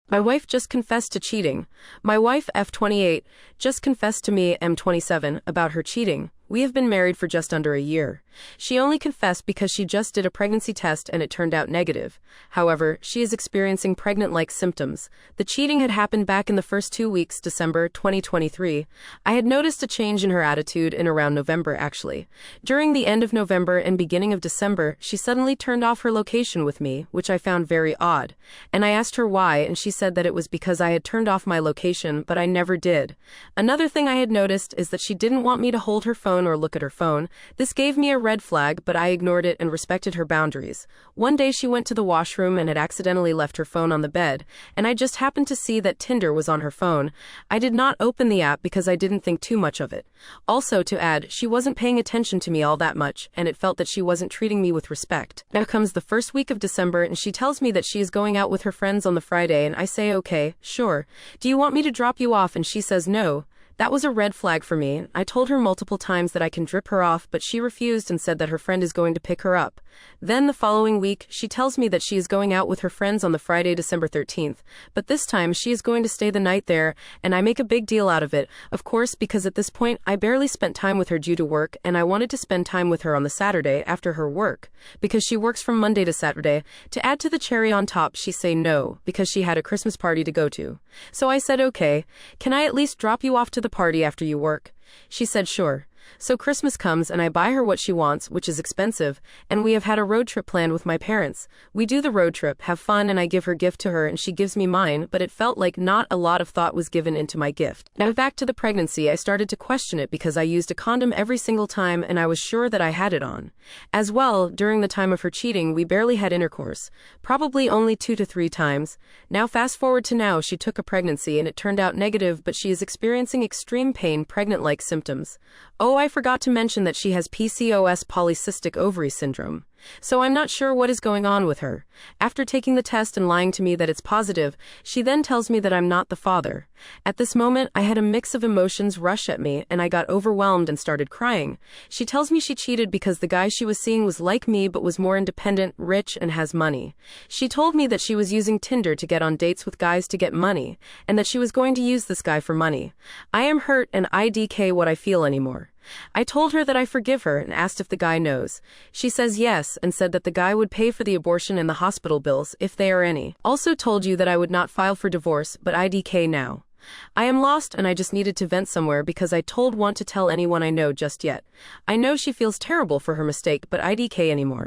My wife just confessed to cheating. My wife, F28, just confessed to me, M27, about her cheating. We have been married for just under a year. She only confessed because she just did a pregnancy test and it turned out negative. However, she is experiencing pregnant-like symptoms. The cheating had happened back in the first 2 weeks, December 2023. I had noticed a change in her attitude in around November, actually. During the end of November and beginning of December, she suddenly turned off her location with me, which I found very odd. And I asked her why, and she said that it was because I had turned off my location, but I never did. Another thing I had noticed is that she didn't want me to hold her phone or look at her phone. This gave me a red flag, but I ignored it and respected her boundaries. One day she went to the washroom and had accidentally left her phone on the bed, and I just happened to see that Tinder was on her phone. I did not open the app because I didn't think too much of it. Also, to add, she wasn't paying attention to me all that much, and it felt that she wasn't treating me with respect. Now comes the first week of December, and she tells me that she is going out with her friends on the Friday, and I say, okay, sure. Do you want me to drop you off? And she says no. That was a red flag for me. I told her multiple times that I can drop her off, but she refused and said that her friend is going to pick her up. Then the following week, she tells me that she is going out with her friends on the Friday, December 13th, but this time she is going to stay the night there, and I make a big deal out of it, of course, because at this point I barely spent time with her due to work, and I wanted to spend time with her on the Saturday after her work, because she works from Monday to Saturday. To add to the cherry on top, she say no, because she had a Christmas party to go to. So I said, okay, can I at least drop you off to the party after you work? She said sure. So Christmas comes and I buy her what she wants, which is expensive, and we have had a road trip planned with my parents. We do the road trip, have fun, and I give her gift to her and she gives me mine, but it felt like not a lot of thought was given into my gift. Now back to the pregnancy, I started to question it because I used a condom every single time and I was sure that I had it on. As well, during the time of her cheating, we barely had intercourse, probably only 2 to 3 times. Now fast forward to now, she took a pregnancy and it turned out negative, but she is experiencing extreme pain, pregnant-like symptoms. Oh, I forgot to mention that she has PCOS, polycystic ovary syndrome. So I'm not sure what is going on with her. After taking the test and lying to me that it's positive, she then tells me that I'm not the father. At this moment, I had a mix of emotions rush at me and I got overwhelmed and started crying. She tells me she cheated because the guy she was seeing was like me but was more independent, rich, and has money. She told me that she was using Tinder to get on dates with guys to get money, and that she was going to use this guy for money. I am hurt and I DK what I feel anymore. I told her that I forgive her and asked if the guy knows. She says yes and said that the guy would pay for the abortion and the hospital bills, if there are any. Also told you that I would not file for divorce, but I DK now. I am lost and I just needed to vent somewhere because I told want to tell anyone I know just yet. I know she feels terrible for her mistake, but I DK anymore.